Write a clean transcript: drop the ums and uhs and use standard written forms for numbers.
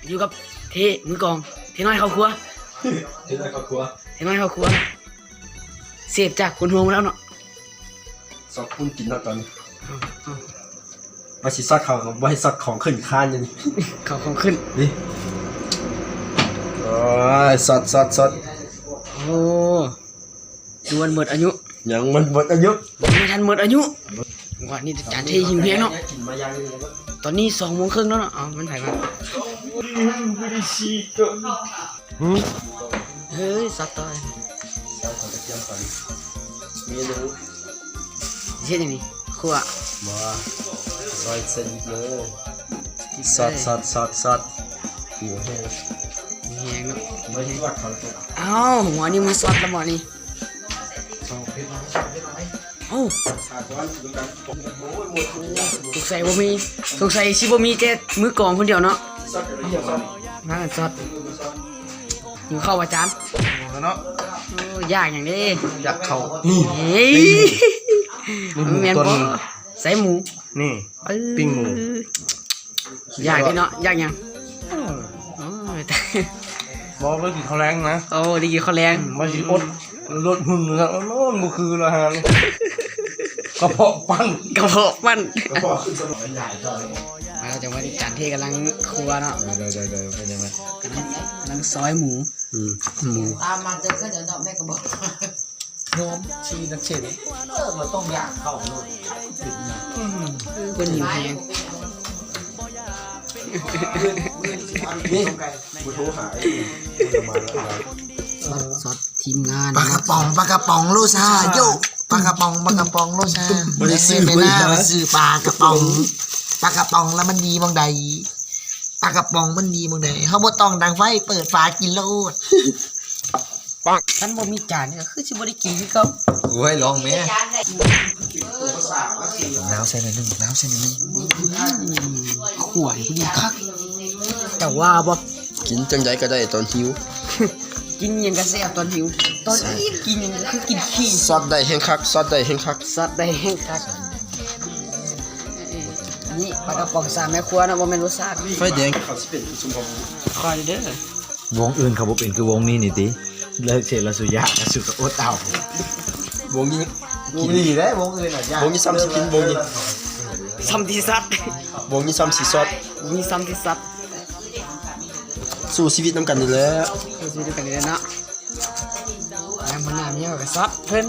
อยู่กับเทมือกองเทน้อยเข้าครัว เทน้อยเข้าครัว เทน้อยเข้าครัวเสียบจากคนโฮมแล้วเนาะ สอบคุณกินแล้วตอนนี้มาสิซอดเขาไว้ซอดของขึ้นคานอย่างนี้ เขาของขึ้น นี่โอ้ยซอดโอ้ดวนหมดอายุ ยังมันหมดอายุ ไม่ทันหมดอายุว่านี่จานเทหิวเพียงเนาะ กินมายังนี่แล้ว ตอนนี้2:30แล้วเนาะอ๋อมันถ่ายมาเฮ้ยสัตว์ต่อย ซอสของกระเทียมก่อนมีหนู เช่นอย่างนี้คั่ว มาซอยเส้นเลยซอสหัวแห้ง แห้งเนาะ ไม่ที่ว่าเขาตัว เอ้าหมอนี่มาซอสแล้วหมอนี่ สองเพชรน้อย เอ้า ขาดวันดูกันโอ้ยหมดทุก สงสัยบ่มีสงสัยสิบ่มีแต่มือกองคนเดียวเนาะ ซอสกระเทียมซอส มากันซอสหิวข้าวอาจารย์ เนาะ โอ้ยากอย่างนี้ อยากเข้า เฮ้ยมันแม่นบ่ใส่หมู นี่ปิ้งหมู ยากดิเนาะยากหยังโอ้ย บอกเลยกินข้าวแรงนะ โอ้ดีกินข้าวแรง มาสิอดลดหุ่นนะโอ้โหมันคือละฮะกระเพาะปั้น กระเพาะมัน ก็บอกขึ้นสมองใหญ่จัง มาเราจะว่าจานเทกำลังครัวเนาะ ได้เป็นยังไง กำลังซอยหมู หมู ตามมาเจอก็เดี๋ยวแม่ก็บอก นมชีนักเชนมันต้องอยากเข้าเลย คนหิวแฮง นี่กูโทรหามาแล้ว ซอสทีมงาน ปลากระป๋องโลซาโยปลากระป๋องโลซาไม่ได้ซื้อไปหน้าไปซื้อปลากระป๋องแล้วมันดีบางใดปลากระป๋องมันดีบางใดเขาบ่ต้องดังไฟเปิดฝากินโลด ท่านบ่มีจานเนี่ยคือสิบ่ได้กินคือเก่า โอ้ยลองแม่น้ำใส่หน่อยนึงขวดพอดีคักแต่ว่าบ่ กินจังใจก็ได้ตอนหิว กินหยังก็แซ่บตอนหิวตอนนี้กินหยังก็คือกินขี้ ซอสได้แห้งคัก ซอสได้แห้งคักนี่ปลากระป๋อง3แม่ครัวนะบ่แม่นรสชาติ ไฟแดงเขาสิเป็นสมบูรณ์ คอยเด้อ วงอื่นเขาบอกเป็นคือวงนี้นี่ติเลิกเชลสุยะสุกโอตเอา วงนี้ ดีได้วงอื่นอ่ะยาก วงนี้ซ้ำสิกินวงนี้ ซ้ำที่ซัด วงนี้ซ้ำสิซอส มีซ้ำที่ซัด สู้ชีวิตน้ำกันนี่แหละ คือสิด้วยกันนี่เนาะน้ำมันน้ำเนี่ยก็ซัดเพิ่น